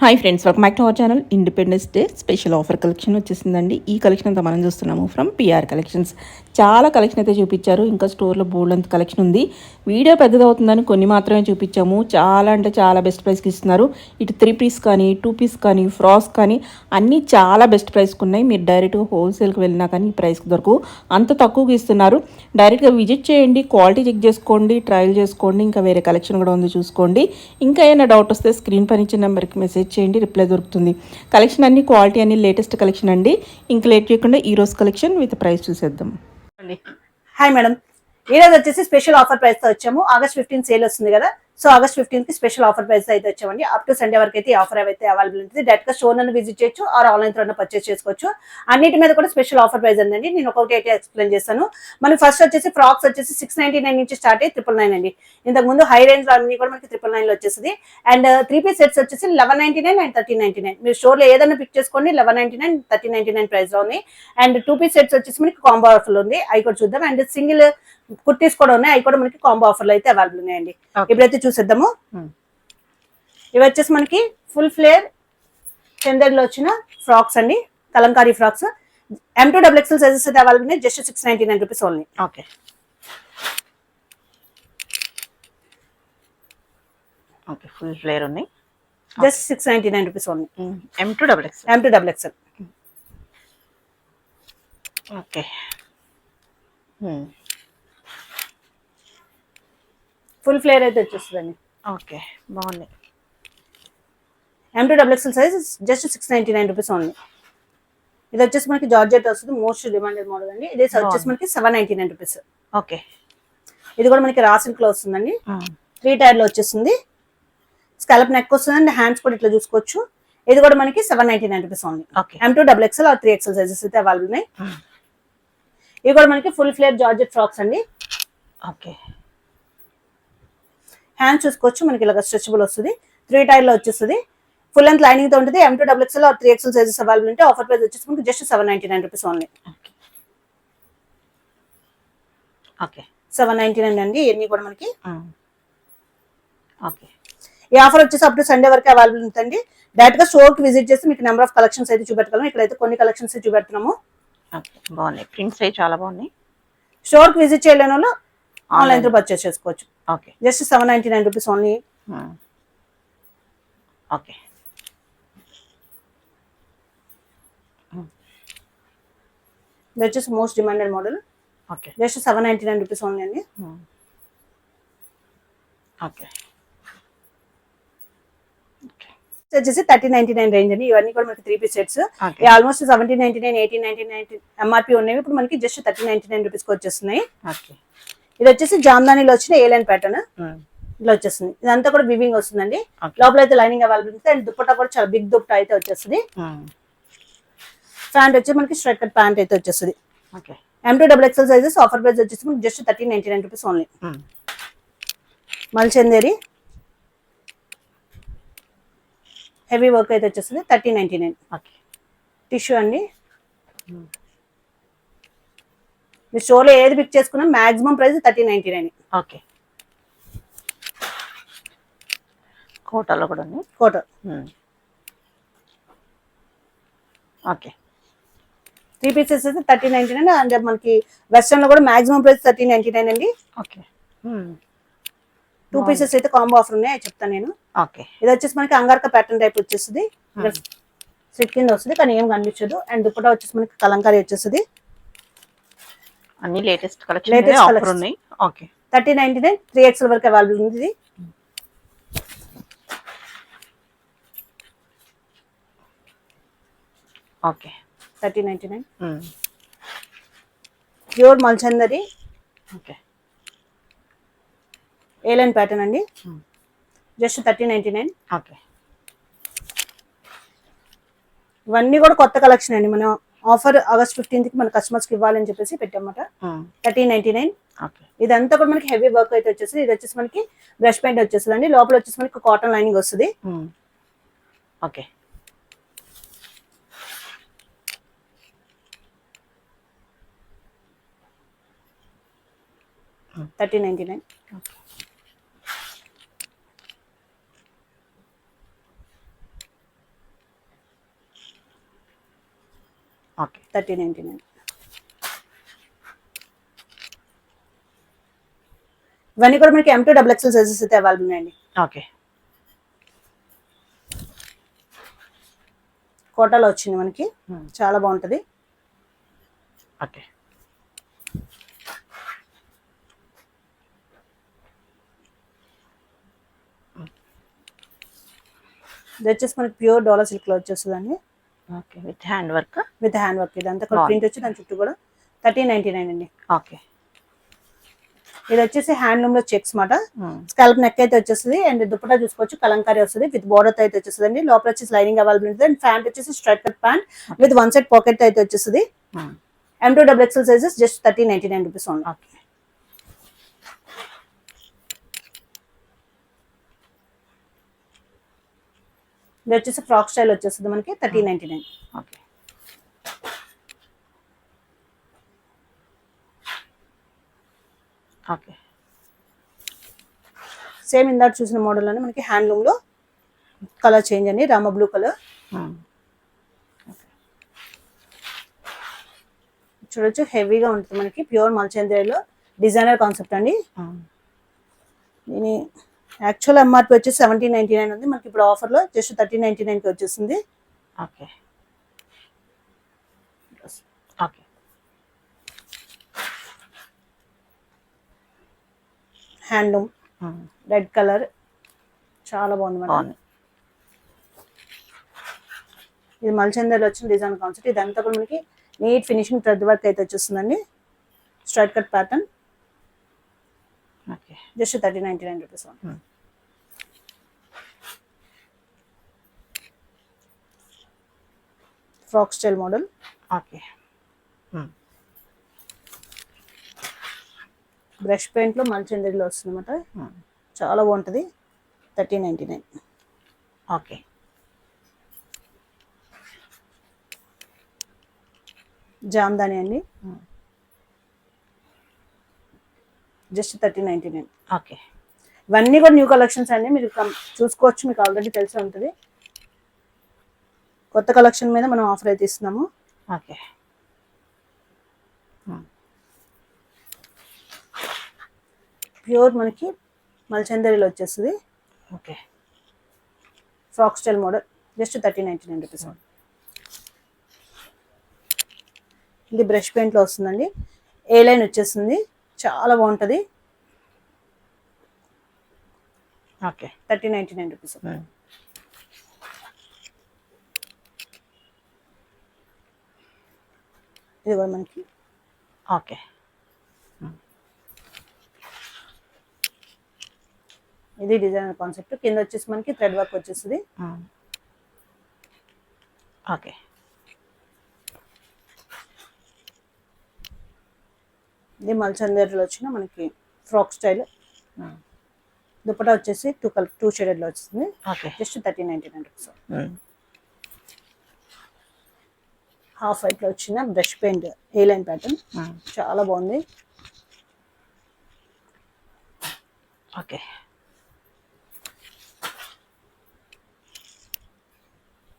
Hi friends, welcome back to our channel. Independence day special offer collection వచ్చేసిందండి. ఈ collection అంతా మనం చూస్తున్నాము ఫ్రమ్ పిఆర్ కలెక్షన్స్. చాలా కలెక్షన్ అయితే చూపించారు. ఇంకా స్టోర్లో బోల్డ్ అంత కలెక్షన్ ఉంది. వీడియో పెద్దదవుతుందని కొన్ని మాత్రమే చూపించాము. చాలా అంటే చాలా బెస్ట్ ప్రైస్కి ఇస్తున్నారు. ఇటు 3 పీస్ కానీ 2 పీస్ కానీ ఫ్రాక్స్ కానీ అన్నీ చాలా బెస్ట్ ప్రైస్కి ఉన్నాయి. మీరు డైరెక్ట్గా హోల్సేల్కి వెళ్ళినా కానీ ఈ ప్రైస్కి దొరకవు, అంత తక్కువకి ఇస్తున్నారు. డైరెక్ట్గా విజిట్ చేయండి, క్వాలిటీ చెక్ చేసుకోండి, ట్రయల్ చేసుకోండి. ఇంకా వేరే కలెక్షన్ కూడా ఉంది, చూసుకోండి. ఇంకా ఏమైనా డౌట్ వస్తే స్క్రీన్ పైన ఇచ్చిన నెంబర్కి మెసేజ్ చేయండి, రిప్లై దొరుకుతుంది. కలెక్షన్ అన్ని క్వాలిటీ అన్ని లేటెస్ట్ కలెక్షన్ అండి. ఇంకా లేట్ చేయకుండా ఈ రోజు కలెక్షన్ విత్ ప్రైస్ చూసేద్దాం. హాయ్ మేడం, ఈ రోజు వచ్చేసి స్పెషల్ ఆఫర్ ప్రైస్ తో వచ్చాము. ఆగస్ట్ 15 సేల్ వస్తుంది కదా, సో ఆగస్ట్ 15 కి స్పెషల్ ఆఫర్ ప్రైస్ అయితే వచ్చామండి. అప్ టు సండే వరకు అయితే ఈ ఆఫర్ అయితే అవైలబుల్ ఉంటుంది. డైరెక్ట్ గా స్టోర్ నన్ను విజిట్ చేయొచ్చు, ఆర్ ఆన్లైన్ త్రూ పర్చేస్ చేసుకోవచ్చు. అన్నిటి మీద కూడా స్పెషల్ ఆఫర్ ప్రైస్ ఉందండి. నేను ఒక్కొక్కటి అయితే ఎక్స్ప్లెయిన్ చేస్తాను. మనకి ఫస్ట్ వచ్చేసి ఫ్రాక్స్ వచ్చేసి 699 నుంచి స్టార్ట్ అయ్యి 999 అండి. ఇంతకు ముందు హై రేంజ్ లో అన్ని కూడా మనకి 999 లో వచ్చేసింది. అండ్ 3 పీస్ సెట్స్ వచ్చేసి 1199 అండ్ 1399. మీరు స్టోర్ లో ఏదైనా పిక్ చేసుకోండి, 1199 1399 ప్రైస్ లో ఉంది. అండ్ 2 పీస్ సెట్స్ వచ్చేసి మనకి కాంబో ఆఫర్ లో ఉంది, అవి కూడా చూద్దాం. అండ్ సింగిల్ కుర్తీస్ కూడా ఉన్నాయి, అవి కూడా మనకి కాంబో ఆఫర్ లో అయితే అవైలబుల్ ఉన్నాయండి. ఇప్పుడైతే చూసేద్దాము. ఇవి వచ్చేసి మనకి ఫుల్ ఫ్లేర్ చందర్లో వచ్చిన ఫ్రాక్స్ అండి, కలంకారీ ఫ్రాక్స్. M2XXL సైజెస్ అయితే అవైలబుల్ ఉన్నాయి. Just 699 rupees only. Okay, okay, full flare ఉన్నాయి. Just 699 rupees only. M2XXL. Okay, full flare అయితే వచ్చేస్తుందండి. ఓకే, బాగుంది. M2XXL size just 699 rupees only. ఇది వచ్చేసి మనకి జార్జెట్ వస్తుంది, మోస్ట్ డిమాండెడ్ మోడల్ అండి. ఇది వచ్చేసి మనకి 799 రూపీస్. ఓకే, ఇది కూడా మనకి రా సిల్క్ లో వస్తుందండి. 3 టైర్ లో వచ్చేస్తుంది. స్కాలప్ నెక్ వస్తుంది అండ్ హ్యాండ్స్ కూడా ఇట్లా చూసుకోవచ్చు. ఇది కూడా మనకి 799 rupees only. M2XXL or 3XL sizes అయితే అవైలబుల్ ఉన్నాయి. ఇవి కూడా మనకి ఫుల్ ఫ్లేర్ జార్జెట్ ఫ్రాక్స్ అండి. ఓకే, హ్యాండ్ చూసుకోవచ్చు, మనకి ఇలా స్ట్రెచబుల్ వస్తుంది. 3 టైర్ లో వచ్చేస్తుంది. ఫుల్ అండ్ లైనింగ్ తో ఉంటుంది. M2XXL or 3XL sizes available ఉంటే ఆఫర్ ప్రైస్ వచ్చేసి మనకి జస్ట్ 799 రూపీస్ ఓన్లీ. 799 అండి ఇవన్నీ కూడా మనకి. ఓకే, ఈ ఆఫర్ వచ్చేసి అప్ టు సండే వరకు అవైలబుల్ ఉంటుందండి. డైరెక్ట్ గా స్టోర్ కి విజిట్ చేసి మీకు నెంబర్ ఆఫ్ కలెక్షన్స్ అయితే చూపెట్టగలం. ఇక్కడైతే కొన్ని కలెక్షన్స్ చూపెడుతున్నాము. బాగున్నాయి, ప్రింట్స్ అయితే చాలా బాగున్నాయి. స్టోర్ కి విజిట్ చేయలేని వాళ్ళు ఆన్లైన్ తో పర్చేస్ చేసుకోవచ్చు. Okay, just 799 rupees only. Okay, ఇది వచ్చేసి most demanded model. Okay, just 799 rupees only అండి. ఓకే, వచ్చేసి 3099 రేంజ్ అండి. ఇవన్నీ కూడా మనకి 3 పీస్ సెట్స్. ఆల్మోస్ట్ 1799 1899 ఎంఆర్పీ ఉన్నాయి. ఇప్పుడు మనకి జస్ట్ 3099 రూపీస్ కి వచ్చేస్తున్నాయి. ఇది వచ్చేసి జామ్దానిలో వచ్చిన ఏ లైన్ ప్యాటర్న్ ఇలా వచ్చేస్తుంది. ఇదంతా కూడా వివింగ్ వస్తుందండి. లోపల అయితే లైనింగ్ అవైలబుల్ ఉంటుంది. అండ్ దుప్పట్టా కూడా చాలా బిగ్ దుప్పట్టా అయితే వచ్చేస్తుంది. ప్యాంట్ వచ్చి మనకి స్ట్రైట్ కట్ ప్యాంట్ అయితే వచ్చేస్తుంది. M2XXL సైజెస్ ఆఫర్ ప్రైస్ వచ్చేసి మనకి just 1399 rupees only. Mulchanderi heavy work అయితే వచ్చేస్తుంది. 1399. టిష్యూ అండి. మీ స్టోర్లో ఏది పిక్ చేసుకున్నా మాక్సిమం ప్రైస్ 1399. ఓకే, కోటాలో కూడా ఉంది. కోట. ఓకే, 3 పీసెస్ అయితే 1399. అండ్ మనకి వెస్టర్న్ లో కూడా మాక్సిమం ప్రైస్ 1399 అండి. ఓకే, 2 పీసెస్ అయితే కాంబో ఆఫర్ ఉన్నాయి, చెప్తాను నేను. ఓకే, ఇది వచ్చేసి మనకి అంగార్కా ప్యాటర్న్ టైప్ వచ్చేస్తుంది. స్లిట్ కింద వస్తుంది కానీ ఏం కనిపించదు. అండ్ దుపట్టా వచ్చేసి మనకి కలంకారీ వచ్చేస్తుంది. అన్ని లేటెస్ట్ కలెక్షన్ ఆఫర్ ఉన్నాయి. ఓకే, 1399 3XL వరకు అవైలబుల్ ఉంది. ఇది okay, 1399 pure మల్చందరి. Okay, A line pattern అండి. జస్ట్ 1399. ఓకే, ఇవన్నీ కూడా కొత్త కలెక్షన్ అండి. మనం ఆఫర్ ఆగస్ట్ 15 కి మన కస్టమర్స్ కి ఇవ్వాలని చెప్పేసి పెట్టామన్నమాట. 1399. ఇదంతా కూడా మనకి హెవీ వర్క్ అయితే వచ్చేసి. ఇది వచ్చేసి మనకి బ్రష్ పెయింట్ వచ్చేస్తుంది అండి. లోపల వచ్చేసి మనకి కాటన్ లైనింగ్ వస్తుంది. ఓకే, 1399. ఓకే 3099. ఇవన్నీ కూడా మనకి M2 XXL సైజెస్ అయితే అవైలబుల్ ఉన్నాయండి. ఓకే కోటాలో వచ్చింది మనకి, చాలా బాగుంటది. ఓకే ఇది వచ్చేసి మనకి ప్యూర్ డోలా సిల్క్ లో వచ్చేస్తుందండి, okay with hand work. With hand work. ఇదంతా కూడా ప్రింట్ వచ్చి దాని చుట్టూ కూడా 1399 అండి. ఓకే ఇది వచ్చేసి హ్యాండ్లూమ్ లో చెక్స్ మాట. స్కాల్ప్ నెక్ అయితే వచ్చేస్తుంది అండ్ దుపట్టా చూసుకోవచ్చు కలంకారీ వస్తుంది విత్ బోర్డర్ అయితే వచ్చేస్తుంది అండి. లోపల వచ్చేసి లైనింగ్ అవైలబుల్ ఉంటుంది అండ్ ప్యాంట్ వచ్చేసి straight cut pant with one side pocket అయితే వచ్చేస్తుంది. M2 XXL sizes just 1399 rupees only. Okay ఇది వచ్చేసి ఫ్రాక్ స్టైల్ వచ్చేస్తుంది మనకి 1399. ఓకే ఓకే సేమ్ ఇందాక చూసిన మోడల్ లోనే మనకి హ్యాండ్లూమ్ లో కలర్ చేంజ్ అండి, రామ బ్లూ కలర్ చూడొచ్చు. హెవీగా ఉంటుంది మనకి, ప్యూర్ మల్చంద్రిలో డిజైనర్ కాన్సెప్ట్ అండి. దీని యాక్చువల్ ఎంఆర్పి వచ్చేసి 1799 ఉంది, మనకి ఇప్పుడు ఆఫర్ లో జస్ట్ 1399 కి వచ్చేసింది. Okay okay handloom red colour చాలా బాగుంది మేడం. బాగుంది. ఇది మల్చందర్లో వచ్చిన డిజైన్ కాన్సెప్ట్. ఇదంతా కూడా మనకి నీట్ ఫినిషింగ్ థ్రెడ్ వర్క్ అయితే వచ్చేస్తుందండి, straight cut pattern. Okay just 1399 rupees. Frock style model. Okay brush paint లో మల్చందరిలో వస్తుంది అనమాట, చాలా బాగుంటుంది. 1399. ఓకే జామ్దాని అండి, జస్ట్ 1399. ఓకే ఇవన్నీ కూడా న్యూ కలెక్షన్స్ అండి, మీరు చూసుకోవచ్చు, మీకు ఆల్రెడీ తెలిసి ఉంటుంది. కొత్త కలెక్షన్ మీద మనం ఆఫర్ అయితే ఇస్తున్నాము. ఓకే ప్యూర్ మనకి మల్చందరిలో వచ్చేస్తుంది, okay frock style model just 1399 rupees. ఇది బ్రష్ పెయింట్ లో వస్తుందండి, ఏ లైన్ వచ్చేస్తుంది, చాలా బాగుంటుంది. Okay 1399 rupees. ఇది కూడా మనకి ఓకే ఇది డిజైనర్ కాన్సెప్ట్. కింద వచ్చేసి మనకి థ్రెడ్ వర్క్ వచ్చేస్తుంది. ఓకే ఇది మల్చందరిలో వచ్చిన మనకి ఫ్రాక్ స్టైల్. దుపట్టా వచ్చేసి టూ షేడెడ్ లో వచ్చింది, okay just 1399 rupees. Half white లో వచ్చిన బ్రష్ పెయింట్ ఏ లైన్ ప్యాటర్న్, చాలా బాగుంది. ఓకే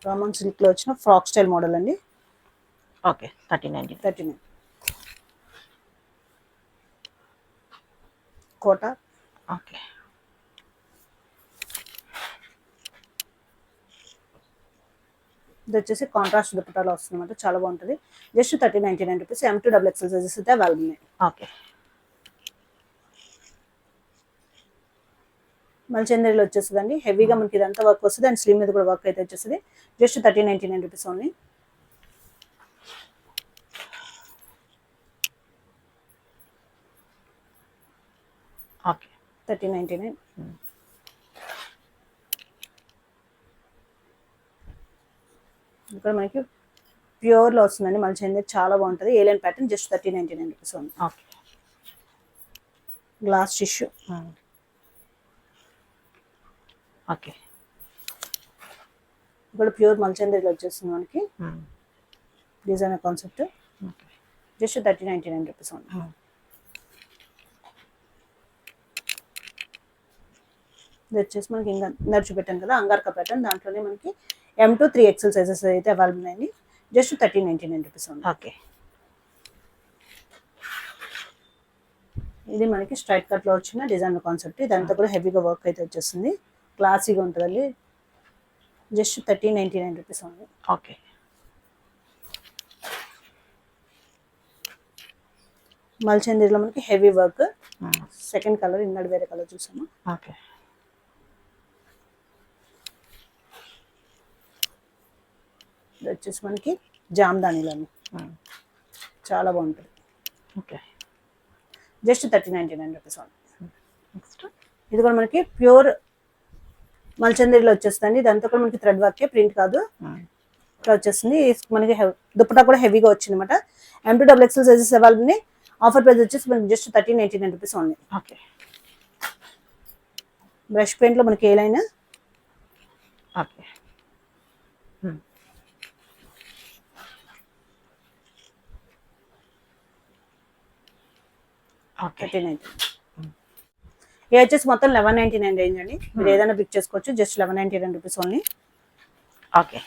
రామన్ సిల్క్ లో వచ్చిన ఫ్రాక్ స్టైల్ మోడల్ అండి, ఓకే 1399. 39. కోట. ఓకే ఇది వచ్చేసి కాంట్రాస్ట్ దుపట్టాలో వస్తుంది అనమాట, చాలా బాగుంటుంది. Just 1399 rupees. M2 XXL sizes అయితే అవైలబుల్ ఉన్నాయి. ఓకే మల్చందరిలో వచ్చేస్తుందండి, హెవీగా మనకి ఇదంతా వర్క్ వస్తుంది అండ్ స్లీవ్ మీద కూడా వర్క్ అయితే వచ్చేస్తుంది. Just 1399 rupees only. ఓకే 1399. ఇక్కడ మనకి ప్యూర్ లో వస్తుందండి మల్చందరి, చాలా బాగుంటుంది. A-line pattern just 1399 rupees only. Okay glass tissue. Okay ఇక్కడ ప్యూర్ మల్చందరిలో వచ్చేస్తుంది మనకి, designer concept. Just 1399 rupees only. ఇది వచ్చేసి మనకి ఇంకా నడిచి పెట్టాను కదా అంగార్కా ప్యాటర్న్, దాంట్లోనే మనకి M2 3XL సైజెస్ అయితే అవైలబుల్ ఉన్నాయండి. జస్ట్ 1399 రూపీస్ ఉంది. ఓకే. ఇది మనకి స్ట్రైట్ కట్ లో వచ్చిన డిజైన్ కాన్సెప్ట్. ఇదంతా కూడా హెవీగా వర్క్ అయితే వచ్చేస్తుంది, క్లాసీగా ఉంటుందండి. జస్ట్ 1399 రూపీస్ ఉంది. ఓకే. మల్చందీలో మనకి హెవీ వర్క్. సెకండ్ కలర్ ఇందాడు వేరే కలర్ చూసాము. ఓకే. ఇది వచ్చేసి మనకి జామ్దానిలోని చాలా బాగుంటుంది. ఓకే. జస్ట్ 1399 రూపీస్ ఉంది. నెక్స్ట్ ఇది కూడా మనకి ప్యూర్ మల్చందీలో వచ్చేస్తుంది. ఇదంతా కూడా మనకి థ్రెడ్ వర్క్, ప్రింట్ కాదు. ఇట్లా వచ్చేస్తుంది. మనకి దుప్పటా కూడా హెవీగా వచ్చింది అనమాట. M2XXL sizes available. Offer price వచ్చేసి మనకి జస్ట్ 1399 రూపీస్ ఉంది. ఓకే. బ్రష్ పెయింట్ లో మనకి ఏ లైన్. ఓకే. ఓకే. 1399. ఇది వచ్చేసి మొత్తం 1199 రేంజ్ అండి. మీరు ఏదైనా పిక్ చేసుకోవచ్చు. Just 1199 rupees only. ఓకే.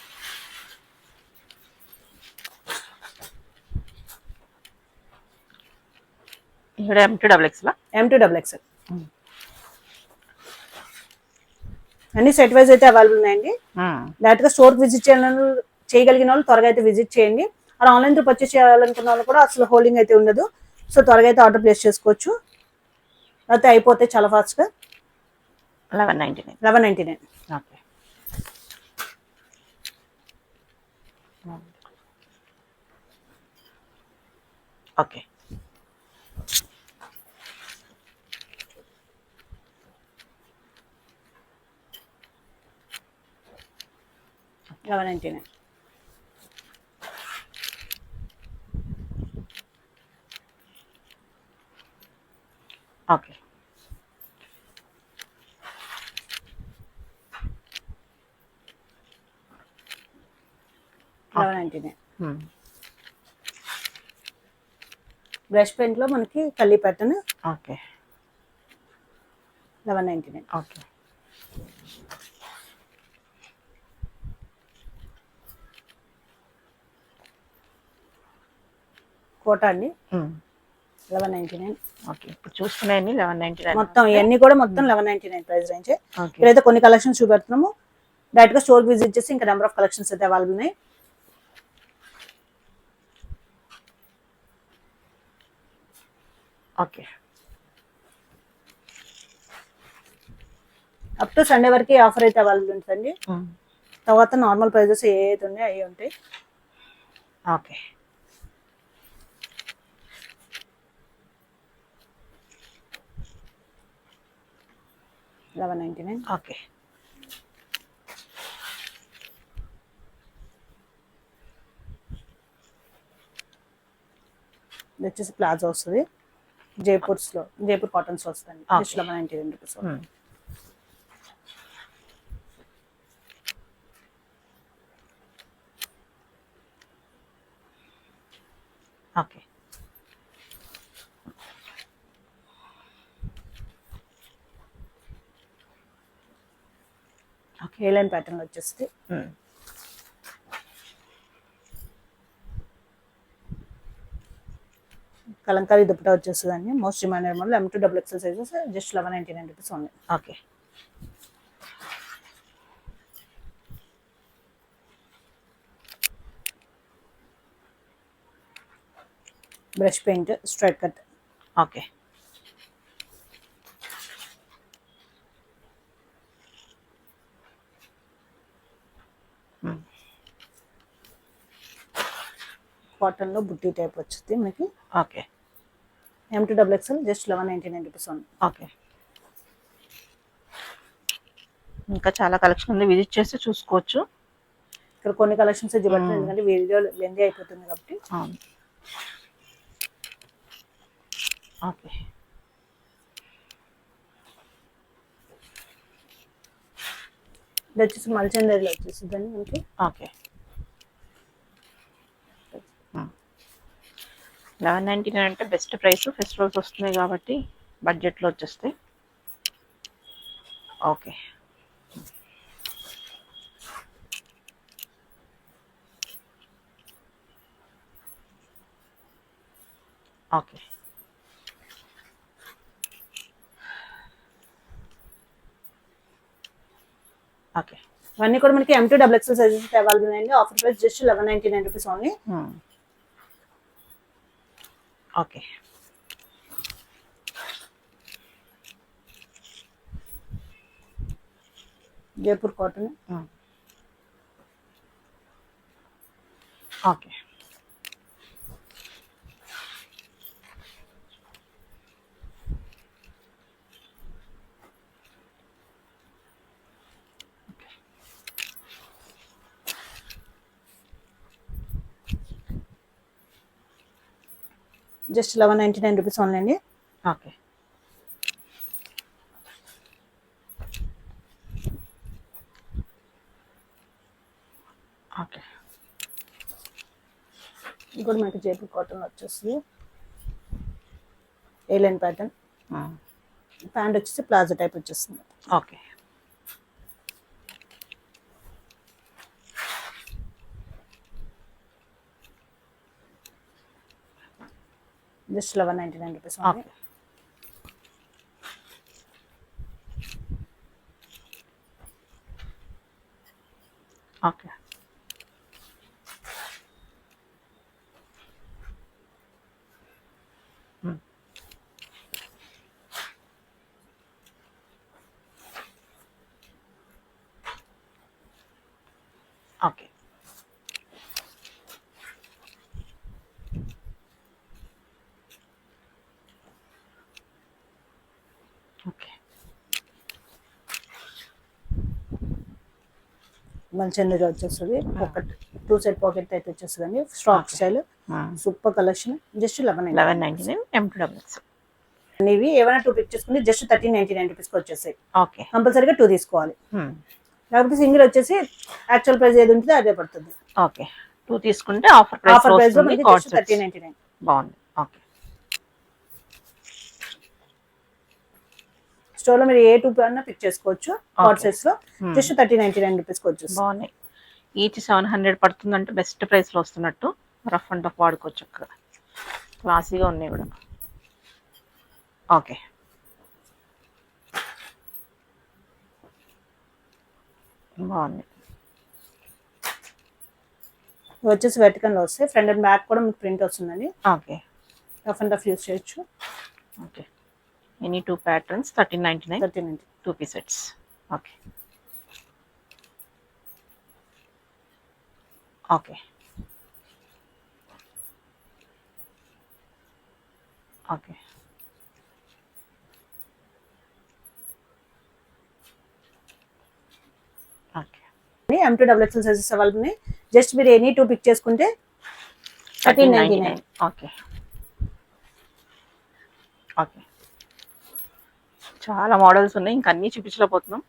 ఇక్కడ M2XXL M2XXL అన్ని సెట్ వైజ్ అయితే అవైలబుల్ ఉన్నాయండి. డైరెక్ట్ గా స్టోర్ విజిట్ చేయగలిగిన వాళ్ళు త్వరగా అయితే విజిట్ చేయండి. అలా ఆన్లైన్ తో పర్చేస్ చేయాలనుకున్న వాళ్ళు కూడా అసలు హోల్డింగ్ అయితే ఉండదు. సో త్వరగా అయితే ఆర్డర్ ప్లేస్ చేసుకోవచ్చు, అయితే అయిపోతే చాలా ఫాస్ట్ గా. 1199. Okay. Okay. 1199. Okay. Brush paint లో మనకి కల్లీ ప్యాటర్న్. ఓకే. 1199. ఓకే. కోట అండి. 1199. ఓకే. ఇప్పుడు చూస్తున్నాయండి 1199. మొత్తం ఇవన్నీ కూడా మొత్తం 1199 ప్రైస్ రేంజ్. ఓకే. ఇక్కడైతే కొన్ని కలెక్షన్స్ చూపెడుతున్నాము. డైరెక్ట్ గా స్టోర్ విజిట్ చేసి ఇంకా నెంబర్ ఆఫ్ కలెక్షన్స్ అయితే అవైలబుల్ ఉన్నాయి. ఓకే. అప్ టు సండే వరకు ఆఫర్ అయితే అవైలబుల్ ఉంటుందండి. తర్వాత నార్మల్ ప్రైజెస్ ఏదైతే ఉన్నాయో అవి ఉంటాయి. ఓకే. $1199. ఓకే. ఇది వచ్చేసి ప్లాజో వస్తుంది. జైపూర్ కాటన్స్ వస్తుంది. Just 1199 rupees. Okay. A line pattern వచ్చేసి కలంకారీ దుప్పటా వచ్చేస్తుంది అండి. Most demanded model M2XXL sizes. Just 1199 rupees ఉంది. Okay. Brush paint straight cut. Okay. Cotton లో బుట్టి టైప్ వచ్చింది మనకి. ఓకే. M2XXL జస్ట్ 1199 రూపీస్ ఉంది. ఓకే. ఇంకా చాలా కలెక్షన్ ఉంది, విజిట్ చేసి చూసుకోవచ్చు. ఇక్కడ కొన్ని కలెక్షన్స్ చూపెట్టాను ఎందుకంటే వీడియో లెందీ అయిపోతుంది కాబట్టి. అవును. ఓకే. ఇది వచ్చేసి మల్చందరిలో వచ్చేసింది అండి మనకి. ఓకే. 1199 అంటే బెస్ట్ ప్రైస్. ఫెస్టివల్స్ వస్తున్నాయి కాబట్టి బడ్జెట్లో వచ్చేస్తాయి. ఓకే. ఓకే. ఓకే. ఇవన్నీ కూడా మనకి M2 double XL sizes available ఉన్నాయండి. Offer price just 1199 rupees only. Okay. Jaipur cotton. Okay. Just 1199 rupees only అండి. ఓకే. ఓకే. ఇది కూడా మనకి జైపూర్ కాటన్ వచ్చేస్తుంది. A line pattern. ప్యాంట్ వచ్చేసి ప్లాజో టైప్ వచ్చేస్తుంది. Okay. Just 1199 rupees only. Okay. Okay. Okay. Okay. మంచి చెందగా వచ్చేస్తుంది. పాకెట్ 2 సైడ్ పాకెట్ అయితే వచ్చేస్తుందండి. Strap style super collection. Just 1199 M2 double XL. ఇవి ఏమైనా 2 పిక్ చేసుకుంటే జస్ట్ 1399 రూపీస్ వచ్చేసాయి. ఓకే. కంపల్సరీగా 2 తీసుకోవాలి. లేకపోతే సింగిల్ వచ్చేసి యాక్చువల్ ప్రైస్ ఏది ఉంటుందో అదే పడుతుంది. ఓకే. 2 తీసుకుంటే ఆఫర్ ప్రైస్ ఆఫర్ ప్రైస్ లో మనకి కార్డ్ జస్ట్ 1399. బాగుంది. ఓకే. స్టోర్ లో మీరు ఏ 2 అన్నా పిక్ చేసుకోవచ్చు. కార్డ్ సెట్స్ లో జస్ట్ 1399 రూపీస్ వచ్చేసి బాగున్నాయి. ఈచ్ 700 పడుతుందంటే బెస్ట్ ప్రైస్ లో వస్తున్నట్టు. రఫ్ అండ్ టఫ్ వాడుకోవచ్చు అక్కడ. క్లాసీగా ఉన్నాయి కూడా. ఓకే. బాగుంది. వచ్చేసి వెర్టికల్ లో వస్తాయి. ఫ్రంట్ అండ్ బ్యాక్ కూడా మీకు ప్రింట్ వస్తుందండి. Okay. Rough and tough use చేయొచ్చు. Okay. Any 2 patterns 1399. 1399. 2 piece sets. Okay. Okay. Okay. Okay. M2 double XL sizes available ఉన్నాయి. జస్ట్ మీరు ఎనీ 2 పిక్ చేసుకుంటే 1399. ఓకే. ఓకే. చాలా మోడల్స్ ఉన్నాయి. ఇంకా అన్ని చూపించలేకపోతున్నాం.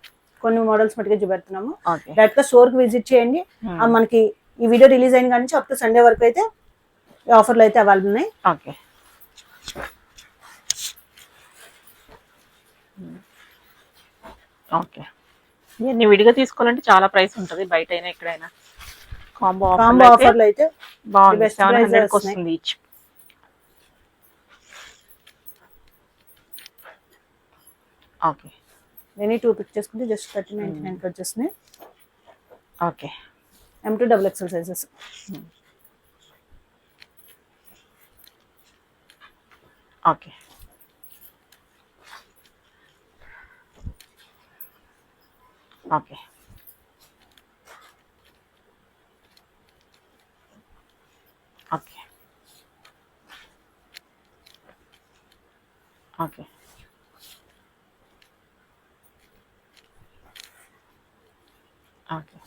కొన్ని మోడల్స్ మట్టుగా చూపెడుతున్నాము. ఓకే. డైరెక్ట్ గా స్టోర్ కి విజిట్ చేయండి. మనకి ఈ వీడియో రిలీజ్ అయిన కానీ అప్ టు సండే వరకు అయితే ఆఫర్లు అయితే అవైలబుల్ ఉన్నాయి. ఓకే. ఓకే. ఇవన్నీ విడిగా తీసుకోవాలంటే చాలా ప్రైస్ ఉంటుంది. బయట అయినా ఎక్కడైనా. కాంబో ఆఫర్లు అయితే బాగుంది. best 700 prices వస్తుంది ఈచ్. ఓకే. ఎనీ 2 పిక్ చేసుకుంటే జస్ట్ 1399 కి వచ్చేస్తుంది. Okay. M2 double XL sizes. Okay. Okay. Okay. Okay. Okay.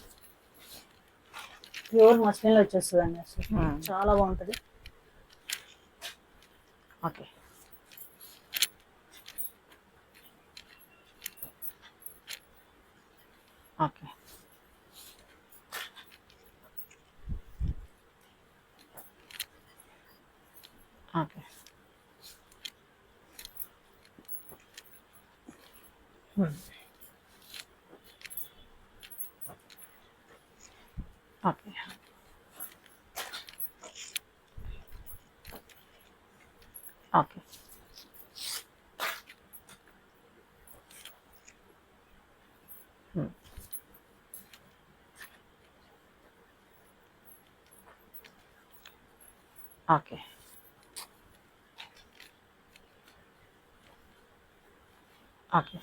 Pure muslin లో వచ్చేస్తుందండి. అసలు చాలా బాగుంటది. Okay. Okay. Okay. Okay. Okay. Okay.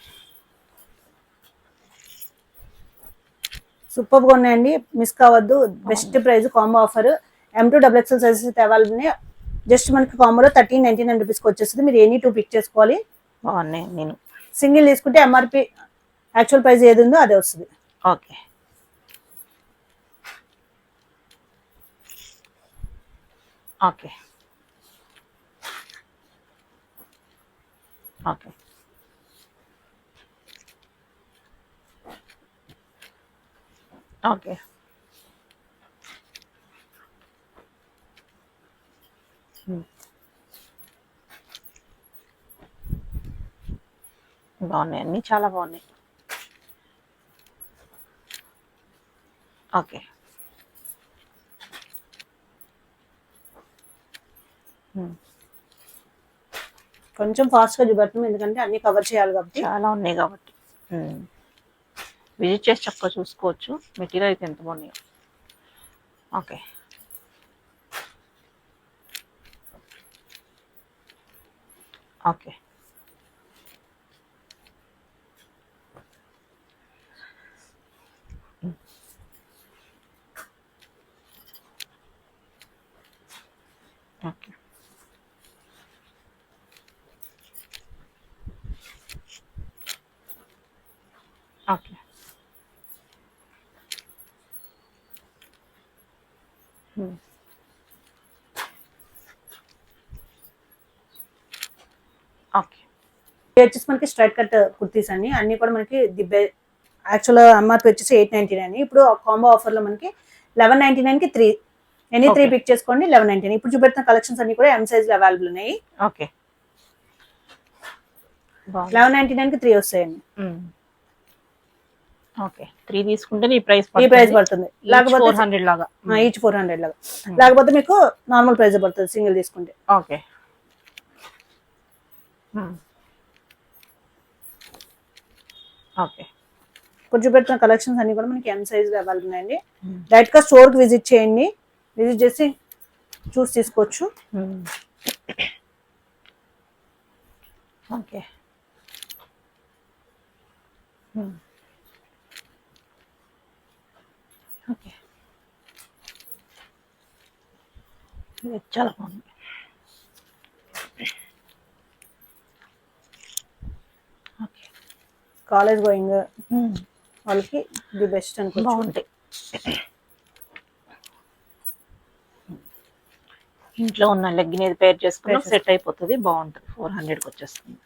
సూపర్గా ఉన్నాయండి, మిస్ కావద్దు. Best price combo offer. M2 XXL sizes అయితే అవైలబుల్ ఉన్నాయి. జస్ట్ మనకి కాంబోలో 1399 రూపీస్కి వచ్చేస్తుంది. మీరు ఎనీ 2 పిక్ చేసుకోవాలి. బాగున్నాయి నేను. సింగిల్ తీసుకుంటే MRP యాక్చువల్ ప్రైస్ ఏది ఉందో అదే వస్తుంది. ఓకే. ఓకే. ఓకే. ఓకే. బాగున్నాయి, అన్నీ చాలా బాగున్నాయి. ఓకే. కొంచెం ఫాస్ట్గా చూపెడుతున్నాం, ఎందుకంటే అన్ని కవర్ చేయాలి కాబట్టి. చాలా ఉన్నాయి కాబట్టి విజిట్ చేసి చక్కగా చూసుకోవచ్చు. మెటీరియల్ అయితే ఎంత బాగున్నాయో. Okay. Okay. Okay. Okay. Okay. ఇది వచ్చేసి మనకి స్ట్రైట్ కట్ కుర్తీస్ అండి. అన్ని కూడా మనకి యాక్చువల్ MRP వచ్చేసి 899. ఇప్పుడు కాంబో ఆఫర్ లో మనకి 1199 కి 3 ఎనీ 3 పిక్ చేసుకోండి. 1199. ఇప్పుడు చూపెడుతున్న కలెక్షన్స్ అన్ని కూడా M సైజ్ లో అవైలబుల్ ఉన్నాయి. ఓకే. 1199 కి 3 వస్తాయండి. ఓకే. 3 తీసుకుంటే ఈ ప్రైస్ పడుతుంది. లేకపోతే 400 లాగా. ఈచ్ 400 లాగా. లేకపోతే మీకు నార్మల్ ప్రైస్ పడుతుంది సింగిల్ తీసుకుంటే. ఓకే. ఓకే. ఇప్పుడు చూపెడుతున్న కలెక్షన్స్ అన్ని కూడా మనకి M సైజ్ లో అవైలబుల్ ఉన్నాయండి. డైరెక్ట్ గా స్టోర్ కి విజిట్ చేయండి. విజిట్ చేసి చూసి తీసుకోవచ్చు. ఓకే. ఓకే. చాలా బాగుంది. ఓకే. కాలేజ్ గోయింగ్ వాళ్ళకి ది బెస్ట్ అనుకో. బాగుంటాయి. ఇంట్లో ఉన్న లెగ్గిన్ ఏది పేర్ చేసుకున్నా సెట్ అయిపోతుంది. బాగుంటుంది. 400కి వచ్చేస్తుంది.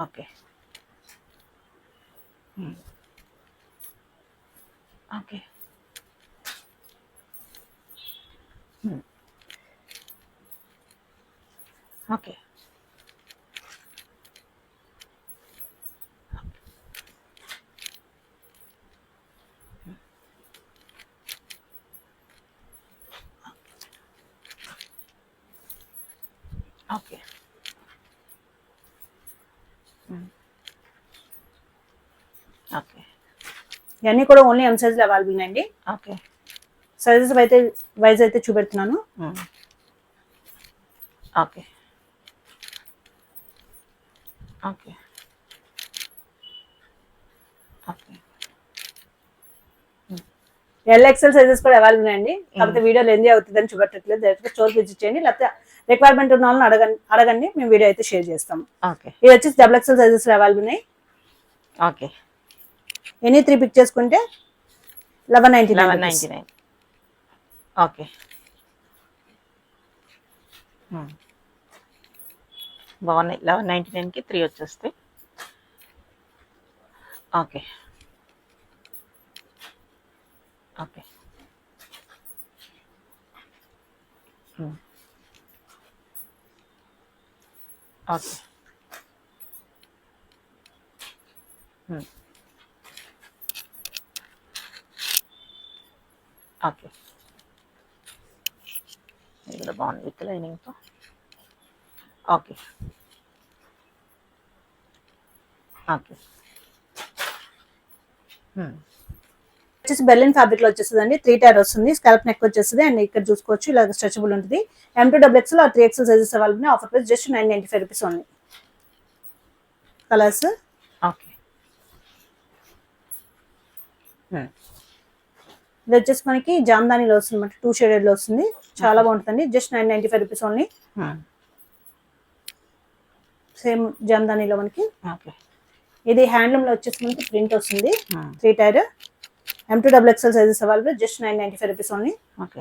Okay. Okay. Okay. Okay. Okay. ఇవన్నీ కూడా ఓన్లీ M సైజ్ లో అవైలబుల్ ఉన్నాయండి. ఓకే. సైజెస్ వైజ్ అయితే చూపెడుతున్నాను. Okay. Okay. Okay. LXL sizes కూడా అవైలబుల్ ఉన్నాయండి. కాకపోతే వీడియో లెంది అవుతుందని చూపెట్టట్లేదు. డైరెక్ట్ గా స్టోర్ విజిట్ చేయండి. లేకపోతే రిక్వైర్మెంట్ ఉన్న వాళ్ళని అడగండి, మేము వీడియో అయితే షేర్ చేస్తాము. ఓకే. ఇది వచ్చేసి XXL సైజెస్ లో అవైలబుల్ ఉన్నాయి. ఓకే. ఎనీ 3 పిక్ చేసుకుంటే 1199. ఓకే. బాగున్నాయి. 1199కి 3 వచ్చేస్తాయి. ఓకే. ఓకే. ఓకే. ఓకే. ఇది కూడా బాగుంది విత్ లైనింగ్తో. ఓకే. ఓకే. వచ్చేసి బెర్లిన్ ఫ్యాబ్రిక్ లో వచ్చేస్తుంది 3 టైర్ వస్తుంది, స్కాల్ప్ నెక్ వచ్చేస్తుంది అండ్ ఇక్కడ చూసుకోవచ్చు ఇలా స్ట్రెచబుల్ ఉంటుంది. M2XL or 3XL sizes available ఉన్నాయి. Offer price just 995 rupees only. Colours okay. ఇది వచ్చేసి మనకి జామ్దానిలో వస్తుంది అనమాట, 2 షేడెడ్ లో వస్తుంది, చాలా బాగుంటుంది. Just 995 rupees only. సేమ్ జామ్దానిలో మనకి ఓకే. ఇది హ్యాండ్లూమ్ లో వచ్చేసి మనకి ప్రింట్ వస్తుంది, 3 tier M2XL sizes available just 995 rupees only. Okay.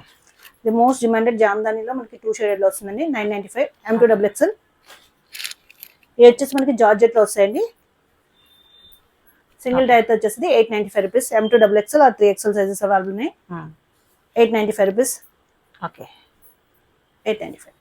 The most demanded జామ్దానిలో మనకి 2 షేడెడ్ లో వస్తుందండి, 995 M2XL. ఇది వచ్చేసి మనకి జార్జెట్ లో వస్తాయండి, సింగిల్ టైర్ వచ్చేసి 895 rupees. M2XL or 3XL sizes available ఉన్నాయి, 895 రూపీస్. ఓకే. 895.